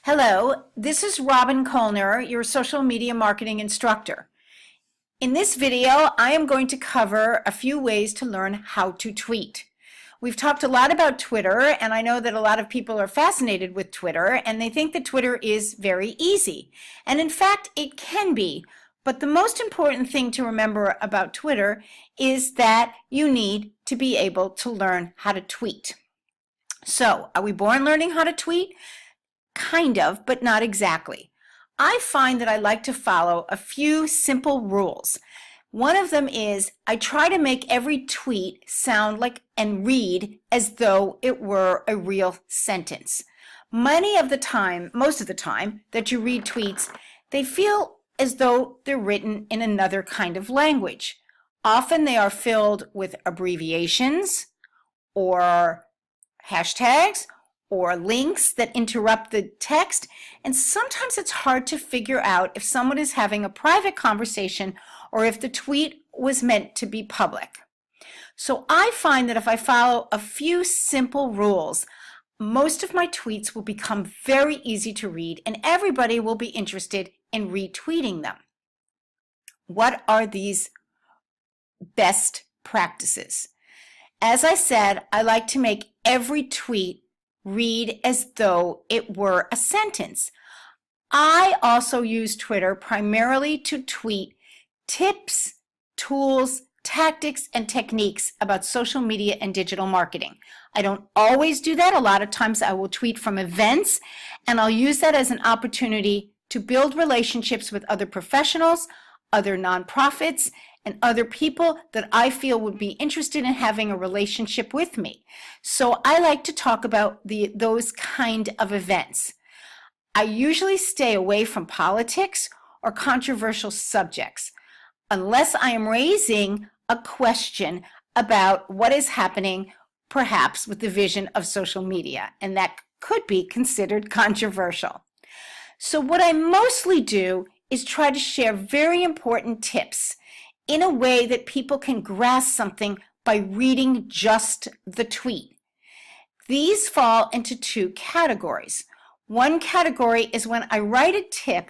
Hello, this is Robin Kolner, your social media marketing instructor. In this video, I am going to cover a few ways to learn how to tweet. We've talked a lot about Twitter, and I know that a lot of people are fascinated with Twitter, and they think that Twitter is very easy. And in fact, it can be. But the most important thing to remember about Twitter is that you need to be able to learn how to tweet. So, are we born learning how to tweet? Kind of, but not exactly. I find that I like to follow a few simple rules. One of them is I try to make every tweet sound like and read as though it were a real sentence. Most of the time that you read tweets, they feel as though they're written in another kind of language. Often they are filled with abbreviations or hashtags or links that interrupt the text, and sometimes it's hard to figure out if someone is having a private conversation or if the tweet was meant to be public. So I find that if I follow a few simple rules, most of my tweets will become very easy to read and everybody will be interested in retweeting them. What are these best practices? As I said, I like to make every tweet read as though it were a sentence. I also use Twitter primarily to tweet tips, tools, tactics, and techniques about social media and digital marketing. I don't always do that. A lot of times I will tweet from events, and I'll use that as an opportunity to build relationships with other professionals, other nonprofits, and other people that I feel would be interested in having a relationship with me. So I like to talk about those kind of events. I usually stay away from politics or controversial subjects unless I am raising a question about what is happening perhaps with the vision of social media, and that could be considered controversial. So what I mostly do is try to share very important tips in a way that people can grasp something by reading just the tweet. These fall into two categories. One category is when I write a tip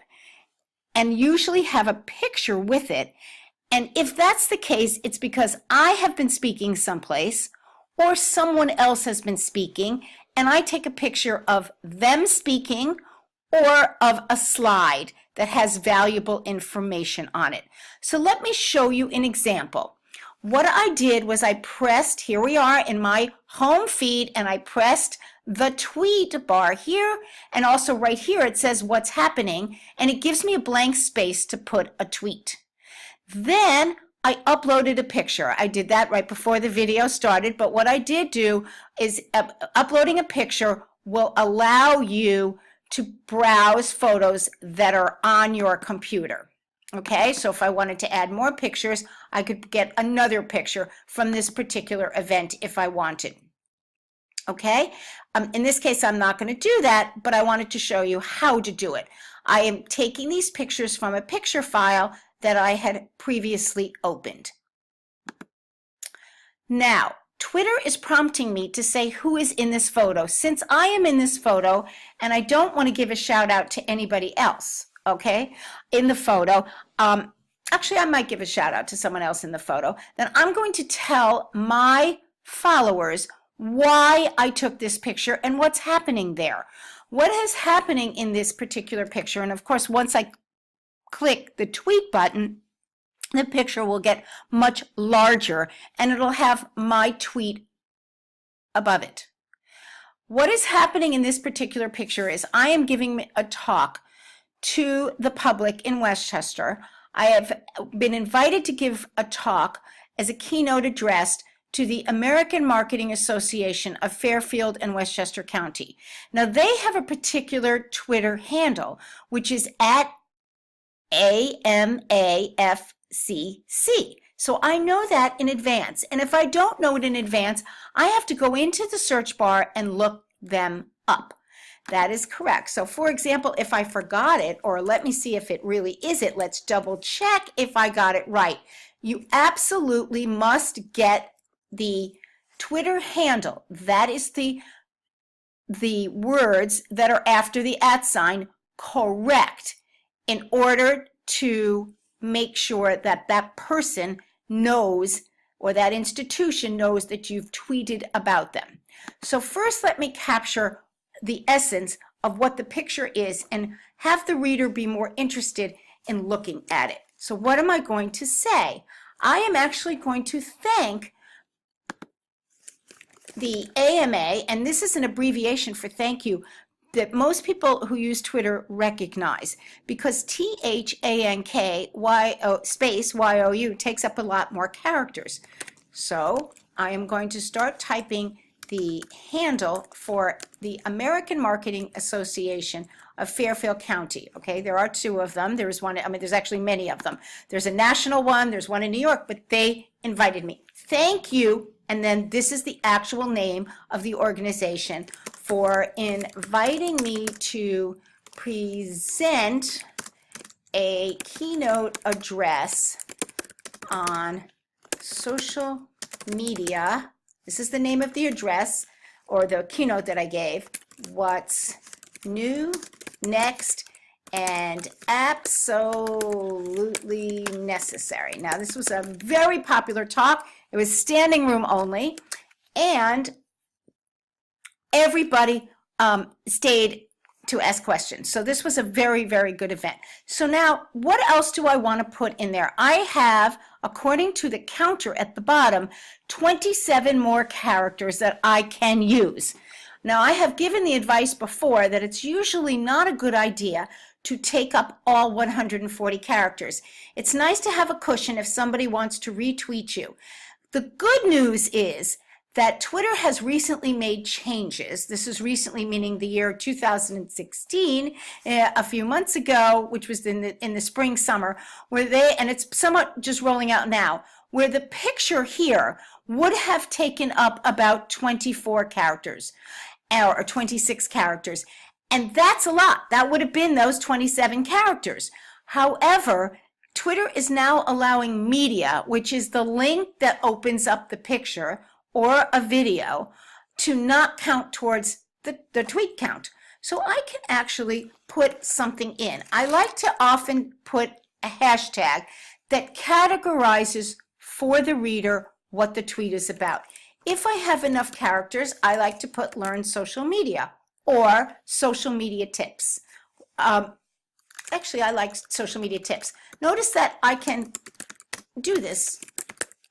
and usually have a picture with it, and if that's the case, it's because I have been speaking someplace or someone else has been speaking, and I take a picture of them speaking or of a slide that has valuable information on it. So let me show you an example. What I did was I pressed, here we are in my home feed, and I pressed the tweet bar here, and also right here it says what's happening, and it gives me a blank space to put a tweet. Then I uploaded a picture. I did that right before the video started, but what I did do is uploading a picture will allow you to browse photos that are on your computer. Okay, so if I wanted to add more pictures, I could get another picture from this particular event if I wanted. Okay, in this case, I'm not going to do that, but I wanted to show you how to do it. I am taking these pictures from a picture file that I had previously opened. Now, Twitter is prompting me to say who is in this photo. Since I am in this photo and I don't want to give a shout out to anybody else, okay, in the photo, actually I might give a shout out to someone else in the photo, then I'm going to tell my followers why I took this picture and what's happening there. What is happening in this particular picture, and of course once I click the tweet button, the picture will get much larger and it'll have my tweet above it. What is happening in this particular picture is I am giving a talk to the public in Westchester. I have been invited to give a talk as a keynote address to the American Marketing Association of Fairfield and Westchester County. Now they have a particular Twitter handle, which is at AMAFCC. So I know that in advance. And if I don't know it in advance, I have to go into the search bar and look them up. That is correct. So for example, if I forgot it, or let me see if it really is it, let's double check if I got it right. You absolutely must get the Twitter handle. That is the the words that are after the @ sign correct in order to make sure that that person knows, or that institution knows, that you've tweeted about them. So first, let me capture the essence of what the picture is and have the reader be more interested in looking at it. So what am I going to say? I am actually going to thank the AMA, and this is an abbreviation for thank you that most people who use Twitter recognize, because THANK space YOU takes up a lot more characters. So I am going to start typing the handle for the American Marketing Association of Fairfield County. Okay, there are two of them. There's one, I mean, there's actually many of them. There's a national one, there's one in New York, but they invited me. Thank you. And then this is the actual name of the organization for inviting me to present a keynote address on social media. This is the name of the address, or the keynote that I gave. What's new, next, and absolutely necessary. Now, this was a very popular talk. It was standing room only, and everybody stayed to ask questions. So this was a very, very good event. So now, what else do I want to put in there? I have, according to the counter at the bottom, 27 more characters that I can use. Now, I have given the advice before that it's usually not a good idea to take up all 140 characters. It's nice to have a cushion if somebody wants to retweet you. The good news is that Twitter has recently made changes. This is recently, meaning the year 2016, a few months ago, which was in the spring, summer, where and it's somewhat just rolling out now, where the picture here would have taken up about 24 characters or 26 characters. And that's a lot. That would have been those 27 characters. However, Twitter is now allowing media, which is the link that opens up the picture or a video, to not count towards the tweet count. So I can actually put something in. I like to often put a hashtag that categorizes for the reader what the tweet is about. If I have enough characters, I like to put learn social media or social media tips. Actually, I like social media tips. Notice that I can do this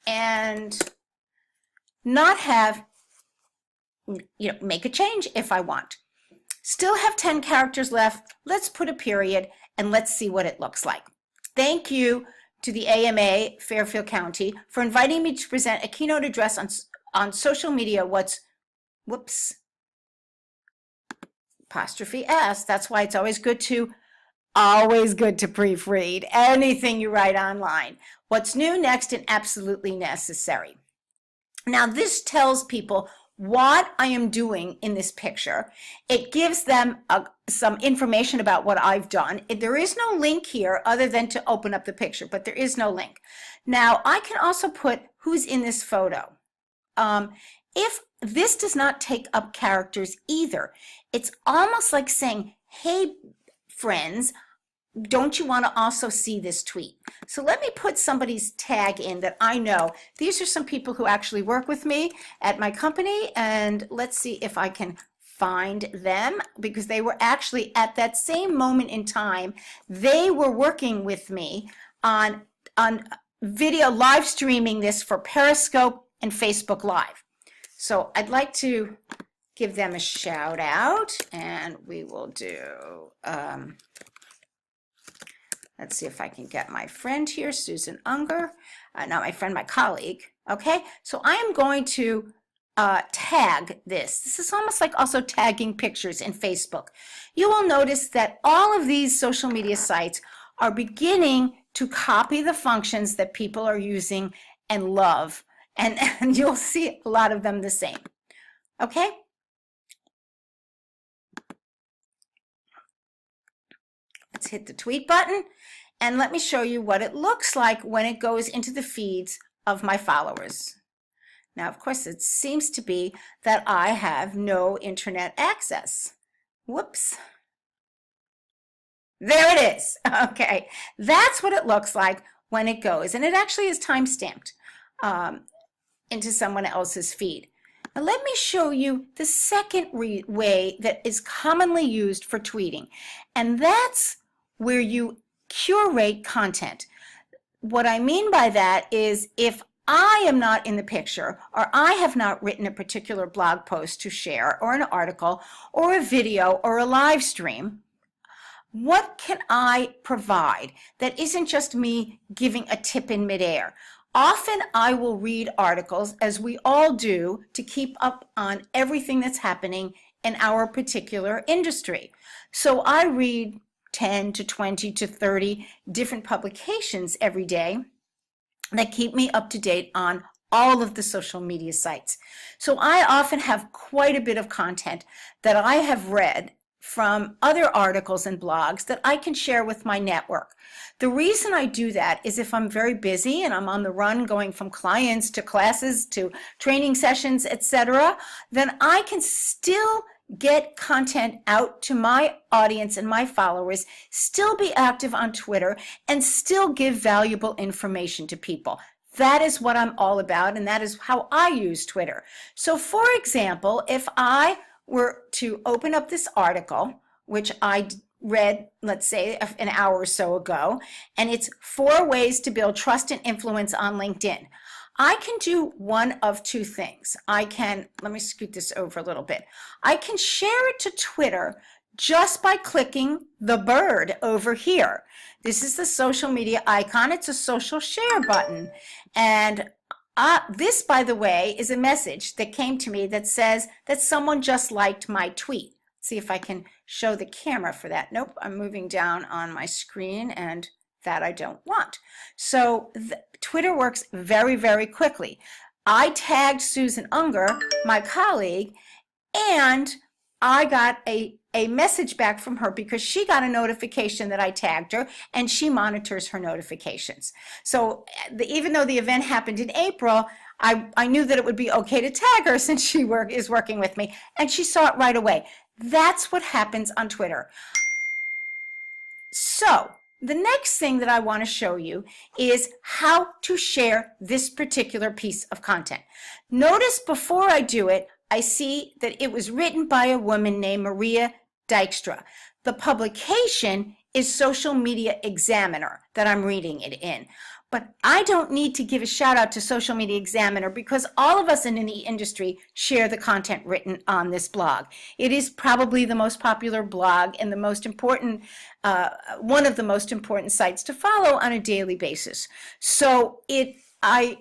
and not have, make a change if I want. Still have 10 characters left. Let's put a period and let's see what it looks like. Thank you to the AMA Fairfield County for inviting me to present a keynote address on social media. Apostrophe S. That's why it's always good to proofread anything you write online. What's new, next, and absolutely necessary. Now, this tells people what I am doing in this picture. It gives them some information about what I've done. There is no link here other than to open up the picture, but there is no link. Now, I can also put who's in this photo. If this does not take up characters either, it's almost like saying, hey, friends, don't you want to also see this tweet? So let me put somebody's tag in that I know. These are some people who actually work with me at my company, and let's see if I can find them, because they were actually at that same moment in time, they were working with me on video live streaming this for Periscope and Facebook Live. So I'd like to give them a shout out, and we will do let's see if I can get my friend here, Susan Unger. Not my friend, my colleague. Okay, so I am going to tag this. This is almost like also tagging pictures in Facebook. You will notice that all of these social media sites are beginning to copy the functions that people are using and love. And you'll see a lot of them the same. Okay? Let's hit the tweet button, and let me show you what it looks like when it goes into the feeds of my followers. Now, of course, it seems to be that I have no internet access. Whoops. There it is. Okay, that's what it looks like when it goes. And it actually is time-stamped into someone else's feed. Now, let me show you the second way that is commonly used for tweeting. And that's where you curate content. What I mean by that is if I am not in the picture, or I have not written a particular blog post to share, or an article, or a video, or a live stream, what can I provide that isn't just me giving a tip in midair? Often I will read articles, as we all do, to keep up on everything that's happening in our particular industry. So I read 10 to 20 to 30 different publications every day that keep me up to date on all of the social media sites. So I often have quite a bit of content that I have read from other articles and blogs that I can share with my network. The reason I do that is if I'm very busy and I'm on the run going from clients to classes to training sessions, etc., then I can still get content out to my audience and my followers, still be active on Twitter, and still give valuable information to people. That is what I'm all about, and that is how I use Twitter. So for example, if I were to open up this article, which I read, let's say, an hour or so ago, and it's 4 ways to build trust and influence on LinkedIn. I can do one of 2 things. Let me scoot this over a little bit. I can share it to Twitter just by clicking the bird over here. This is the social media icon. It's a social share button. And this, by the way, is a message that came to me that says that someone just liked my tweet. See if I can show the camera for that. Nope, I'm moving down on my screen, and that I don't want. So Twitter works very, very quickly. I tagged Susan Unger, my colleague, and I got a message back from her because she got a notification that I tagged her, and she monitors her notifications. So even though the event happened in April, I knew that it would be okay to tag her since she is working with me, and she saw it right away. That's what happens on Twitter. So the next thing that I want to show you is how to share this particular piece of content. Notice before I do it, I see that it was written by a woman named Maria Dykstra. The publication is Social Media Examiner that I'm reading it in. But I don't need to give a shout out to Social Media Examiner because all of us in the industry share the content written on this blog. It is probably the most popular blog and the most important, one of the most important sites to follow on a daily basis. So I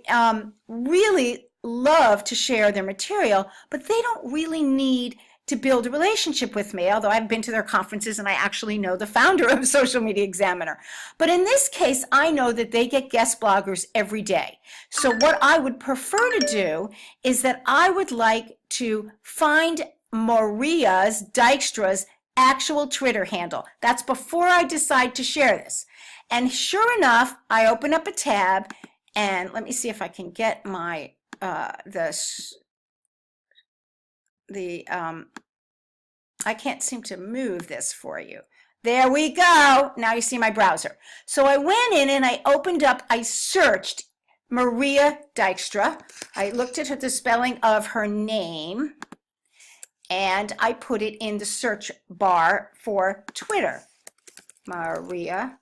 really love to share their material, but they don't really need to build a relationship with me, although I've been to their conferences and I actually know the founder of Social Media Examiner. But in this case, I know that they get guest bloggers every day. So what I would prefer to do is that I would like to find Maria Dykstra's actual Twitter handle. That's before I decide to share this. And sure enough, I open up a tab, and let me see if I can get my I can't seem to move this for you. There we go. Now you see my browser. So I went in and I searched Maria Dykstra. I looked at the spelling of her name, and I put it in the search bar for Twitter. Maria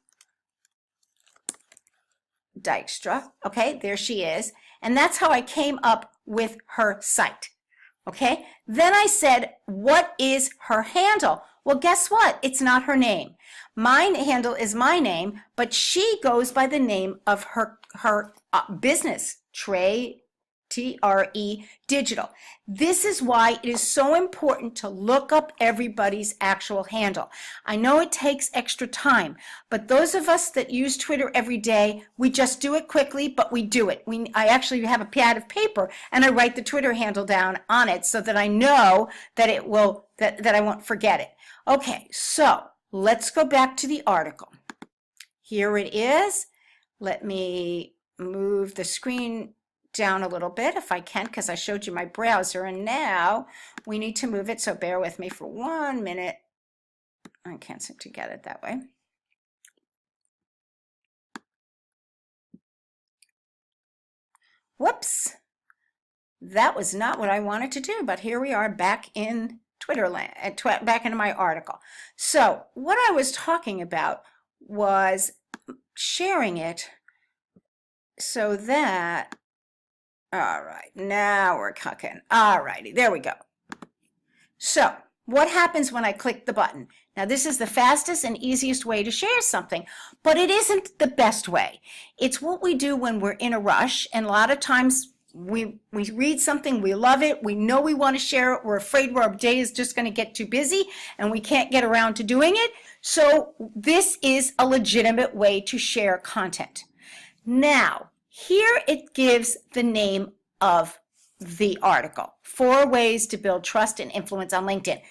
Dykstra. Okay, there she is. And that's how I came up with her site. Okay, then I said, what is her handle? Well, guess what? It's not her name. My handle is my name, but she goes by the name of her business, TRE Digital. This is why it is so important to look up everybody's actual handle. I know it takes extra time, but those of us that use Twitter every day, we just do it quickly, but we do it. I actually have a pad of paper and I write the Twitter handle down on it so that I know that that I won't forget it. Okay, so let's go back to the article. Here it is. Let me move the screen down a little bit if I can, because I showed you my browser, and now we need to move it, so bear with me for 1 minute. I can't seem to get it that way. Whoops, that was not what I wanted to do, but here we are back in Twitter land, back into my article. So what I was talking about was sharing it so that, all right, now we're cooking. All righty, there we go. So what happens when I click the button? Now, this is the fastest and easiest way to share something, but it isn't the best way. It's what we do when we're in a rush, and a lot of times we read something, we love it, we know we want to share it, we're afraid our day is just going to get too busy and we can't get around to doing it. So this is a legitimate way to share content. Now, here it gives the name of the article, 4 ways to build trust and influence on LinkedIn.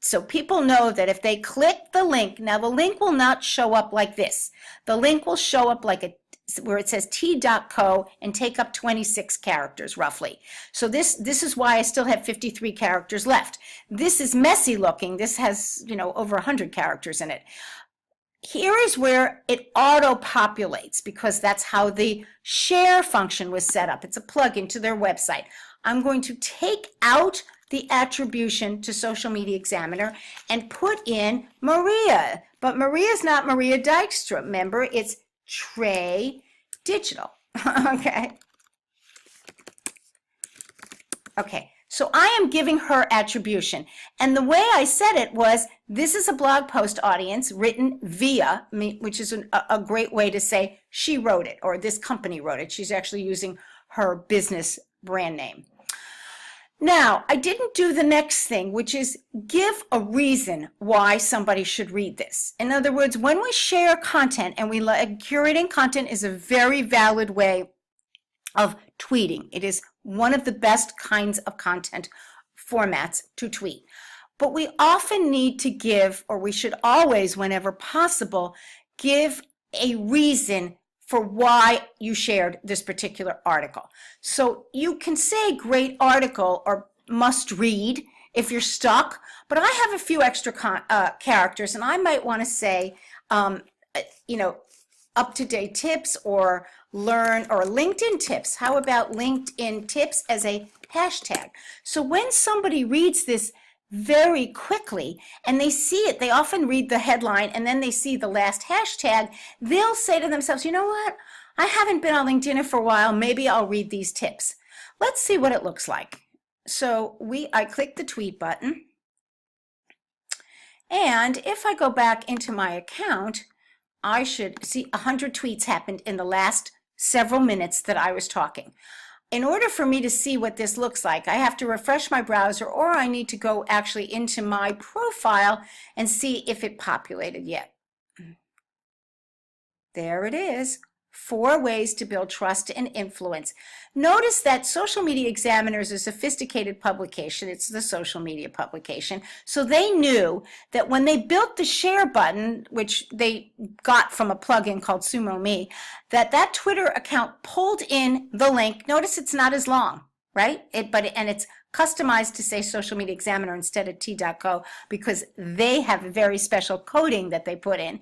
So people know that if they click the link, now the link will not show up like this. The link will show up like where it says t.co and take up 26 characters roughly. So this is why I still have 53 characters left. This is messy looking. This has, over 100 characters in it. Here is where it auto-populates, because that's how the share function was set up. It's a plugin to their website. I'm going to take out the attribution to Social Media Examiner and put in Maria. But Maria's not Maria Dykstra. Remember, it's Trey Digital. Okay. Okay. So I am giving her attribution. And the way I said it was, this is a blog post audience written via me, which is a great way to say she wrote it, or this company wrote it. She's actually using her business brand name. Now, I didn't do the next thing, which is give a reason why somebody should read this. In other words, when we share content, and curating content is a very valid way of tweeting. It is one of the best kinds of content formats to tweet. But we often need to give, or we should always, whenever possible, give a reason for why you shared this particular article. So you can say great article or must read if you're stuck, but I have a few extra characters, and I might want to say, up-to-date tips, or learn, or LinkedIn tips. How about LinkedIn tips as a hashtag? So when somebody reads this very quickly and they see it, they often read the headline and then they see the last hashtag, they'll say to themselves, you know what, I haven't been on LinkedIn for a while, maybe I'll read these tips. Let's see what it looks like. So I click the tweet button, and if I go back into my account, I should see 100 tweets happened in the last several minutes that I was talking. In order for me to see what this looks like, I have to refresh my browser, or I need to go actually into my profile and see if it populated yet. There it is. 4 ways to build trust and influence. Notice that Social Media Examiner is a sophisticated publication. It's the social media publication. So they knew that when they built the share button, which they got from a plugin called SumoMe, that Twitter account pulled in the link. Notice it's not as long, right? And it's customized to say Social Media Examiner instead of t.co, because they have a very special coding that they put in.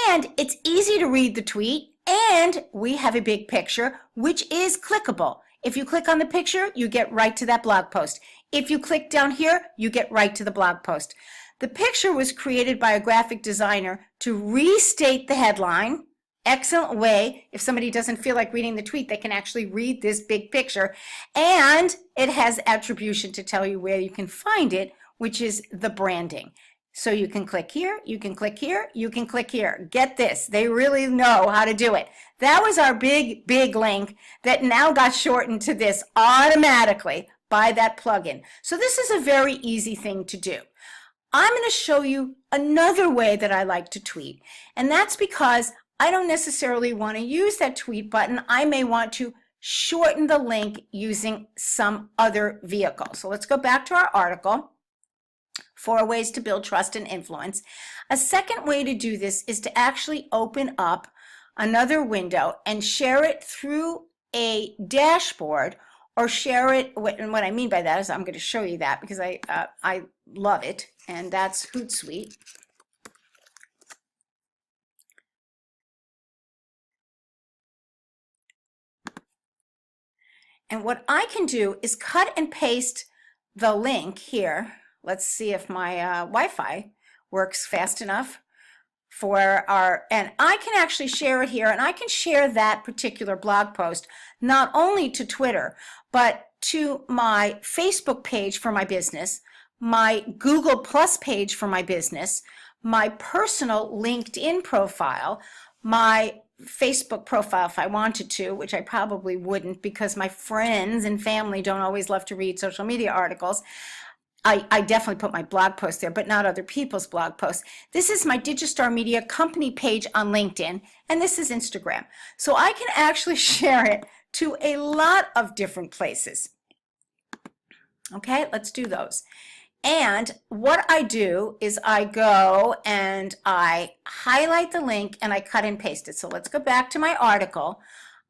And it's easy to read the tweet. And we have a big picture, which is clickable. If you click on the picture, you get right to that blog post. If you click down here, you get right to the blog post. The picture was created by a graphic designer to restate the headline. Excellent way. If somebody doesn't feel like reading the tweet, they can actually read this big picture. And it has attribution to tell you where you can find it, which is the branding. So you can click here, you can click here, you can click here. Get this, they really know how to do it. That was our big link that now got shortened to this automatically by that plugin. So this is a very easy thing to do. I'm going to show you another way that I like to tweet, and that's because I don't necessarily want to use that tweet button. I may want to shorten the link using some other vehicle. So let's go back to our article. 4 ways to build trust and influence. A second way to do this is to actually open up another window and share it through a dashboard or share it. And what I mean by that is I'm going to show you that because I love it, and that's Hootsuite. And what I can do is cut and paste the link here. Let's see if my Wi-Fi works fast enough for our, and I can actually share it here, and I can share that particular blog post not only to Twitter, but to my Facebook page for my business, my Google Plus page for my business, my personal LinkedIn profile, my Facebook profile if I wanted to, which I probably wouldn't because my friends and family don't always love to read social media articles. I definitely put my blog post there, but not other people's blog posts. This is my Digistar Media company page on LinkedIn, and this is Instagram. So I can actually share it to a lot of different places. Okay, let's do those. And what I do is I go and I highlight the link and I cut and paste it. So let's go back to my article.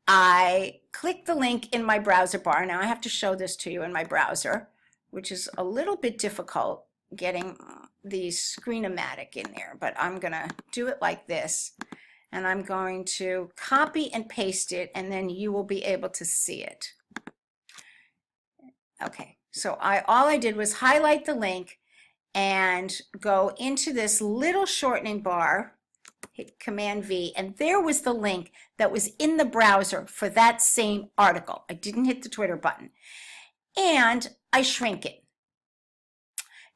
I click the link in my browser bar. Now I have to show this to you in my browser, which is a little bit difficult getting the Screen-O-Matic in there, but I'm going to do it like this. And I'm going to copy and paste it, and then you will be able to see it. Okay. So all I did was highlight the link and go into this little shortening bar, hit Command V, and there was the link that was in the browser for that same article. I didn't hit the Twitter button. And I shrink it.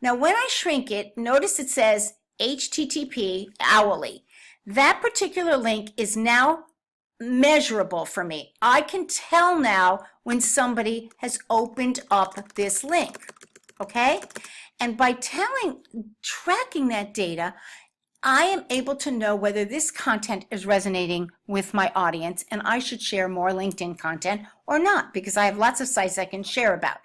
Now when I shrink it, notice it says HTTP hourly. That particular link is now measurable for me. I can tell now when somebody has opened up this link, okay? And by tracking that data, I am able to know whether this content is resonating with my audience and I should share more LinkedIn content or not, because I have lots of sites I can share about.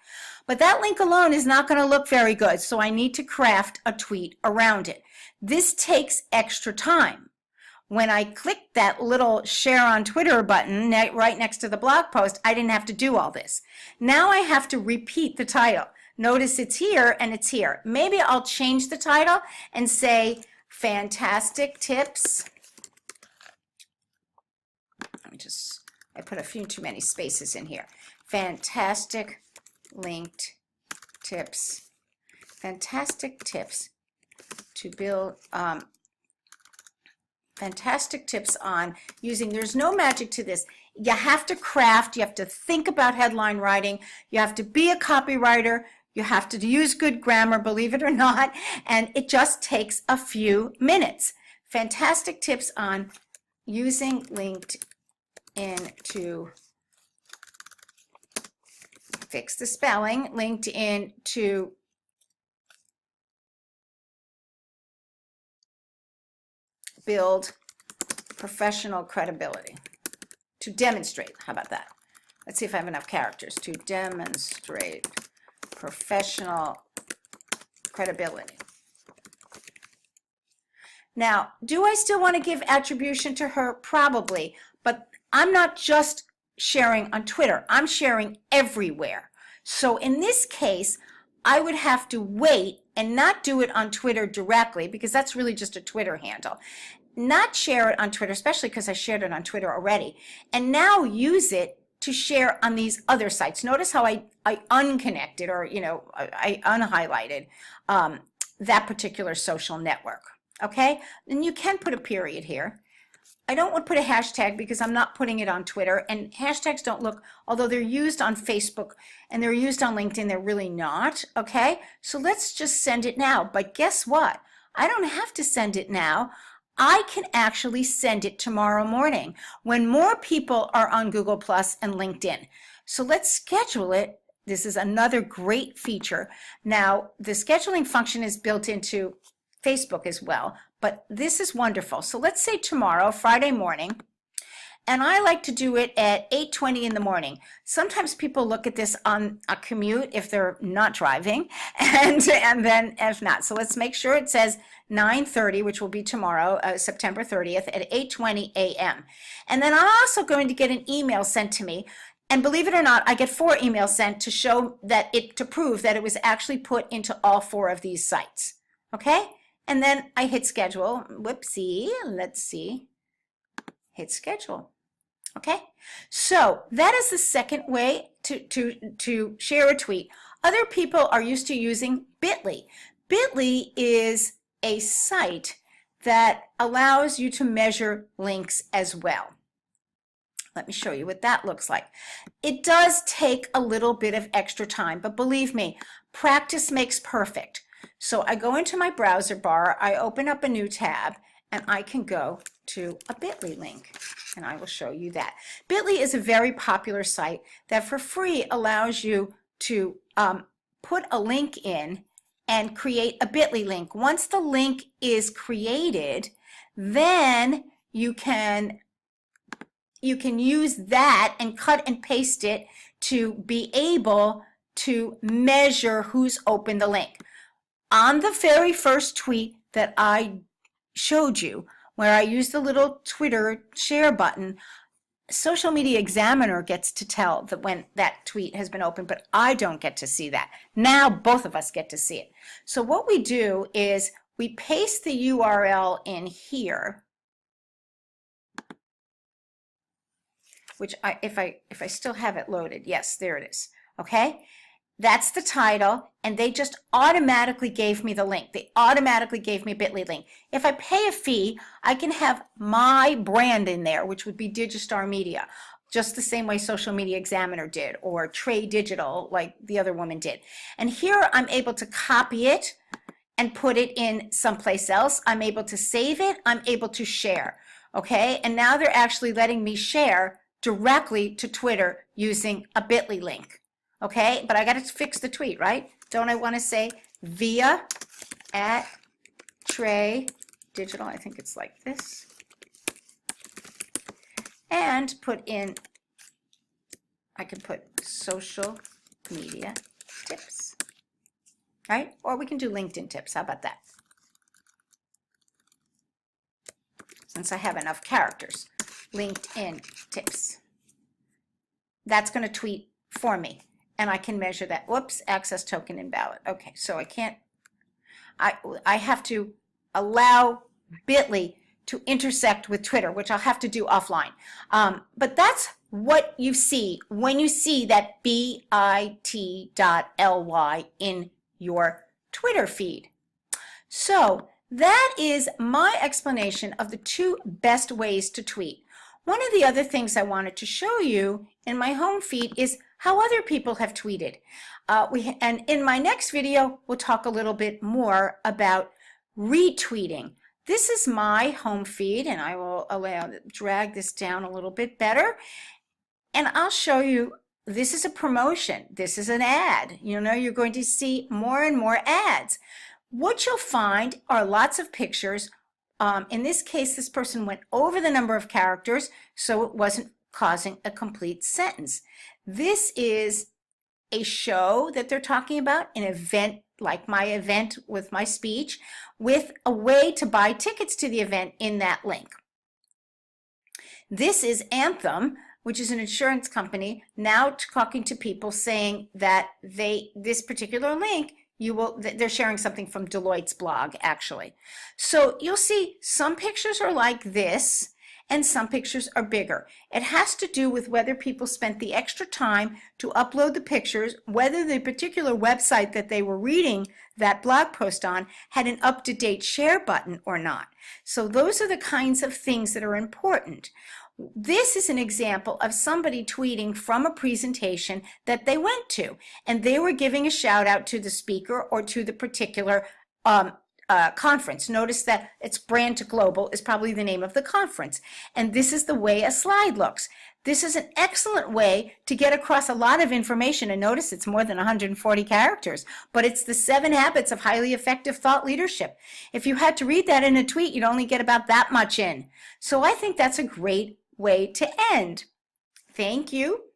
But that link alone is not going to look very good, so I need to craft a tweet around it. This takes extra time. When I clicked that little share on Twitter button right next to the blog post, I didn't have to do all this. Now I have to repeat the title. Notice it's here and it's here. Maybe I'll change the title and say fantastic tips. I put a few too many spaces in here. Fantastic linked tips. Fantastic tips to build fantastic tips on using, there's no magic to this. You have to craft, you have to think about headline writing, you have to be a copywriter, you have to use good grammar, believe it or not, and it just takes a few minutes. Fantastic tips on using LinkedIn to fix the spelling, LinkedIn to build professional credibility, to demonstrate, how about that? Let's see if I have enough characters. To demonstrate professional credibility. Now, do I still want to give attribution to her? Probably, but I'm not just sharing on Twitter, I'm sharing everywhere. So in this case, I would have to wait and not do it on Twitter directly, because that's really just a Twitter handle. Not share it on Twitter, especially because I shared it on Twitter already, and now use it to share on these other sites. Notice how I unconnected, or I unhighlighted that particular social network. Okay, and you can put a period here. I don't want to put a hashtag because I'm not putting it on Twitter, and hashtags don't look, although they're used on Facebook and they're used on LinkedIn, they're really not. Okay, so let's just send it now. But guess what? I don't have to send it now. I can actually send it tomorrow morning when more people are on Google Plus and LinkedIn. So let's schedule it. This is another great feature. Now, the scheduling function is built into Facebook as well, but this is wonderful. So let's say tomorrow, Friday morning, and I like to do it at 8:20 in the morning. Sometimes people look at this on a commute if they're not driving, and then if not. So let's make sure it says 9:30, which will be tomorrow, September 30th at 8:20 a.m. And then I'm also going to get an email sent to me. And believe it or not, I get 4 emails sent to show that to prove that it was actually put into all 4 of these sites. Okay? And then I hit schedule. Whoopsie. Let's see. Hit schedule. Okay? So that is the second way to share a tweet. Other people are used to using Bitly. Bitly is a site that allows you to measure links as well. Let me show you what that looks like. It does take a little bit of extra time, but believe me, practice makes perfect. So I go into my browser bar, I open up a new tab, and I can go to a Bitly link, and I will show you that. Bitly is a very popular site that for free allows you to put a link in and create a Bitly link. Once the link is created, then you can use that and cut and paste it to be able to measure who's opened the link. On the very first tweet that I showed you, where I used the little Twitter share button, Social Media Examiner gets to tell that when that tweet has been opened, but I don't get to see that. Now both of us get to see it. So what we do is we paste the URL in here, which if I still have it loaded, yes, there it is. Okay, that's the title, and they just automatically gave me the link. They automatically gave me a Bitly link. If I pay a fee, I can have my brand in there, which would be Digistar Media, just the same way Social Media Examiner did, or Trey Digital, like the other woman did. And here I'm able to copy it and put it in someplace else. I'm able to save it. I'm able to share. Okay, and now they're actually letting me share directly to Twitter using a Bitly link. Okay, but I got to fix the tweet, right? Don't I want to say via at Trey Digital? I think it's like this. And put in, I can put social media tips, right? Or we can do LinkedIn tips. How about that? Since I have enough characters. LinkedIn tips. That's going to tweet for me. And I can measure that. Whoops, access token invalid. Okay, so I can't, I have to allow Bitly to intersect with Twitter, which I'll have to do offline. But that's what you see when you see that bit.ly in your Twitter feed. So that is my explanation of the 2 best ways to tweet. One of the other things I wanted to show you in my home feed is how other people have tweeted. And in my next video, we'll talk a little bit more about retweeting. This is my home feed, and I will drag this down a little bit better. And I'll show you, this is a promotion. This is an ad. You know, you're going to see more and more ads. What you'll find are lots of pictures. In this case, this person went over the number of characters, so it wasn't causing a complete sentence. This is a show that they're talking about, an event like my event with my speech, with a way to buy tickets to the event in that link. This is Anthem, which is an insurance company, now talking to people saying that this particular link, they're sharing something from Deloitte's blog, actually. So you'll see some pictures are like this, and some pictures are bigger. It has to do with whether people spent the extra time to upload the pictures, whether the particular website that they were reading that blog post on had an up-to-date share button or not. So those are the kinds of things that are important. This is an example of somebody tweeting from a presentation that they went to, and they were giving a shout out to the speaker or to the particular conference. Notice that it's Brand to Global is probably the name of the conference. And this is the way a slide looks. This is an excellent way to get across a lot of information. And notice it's more than 140 characters, but it's the 7 habits of highly effective thought leadership. If you had to read that in a tweet, you'd only get about that much in. So I think that's a great way to end. Thank you.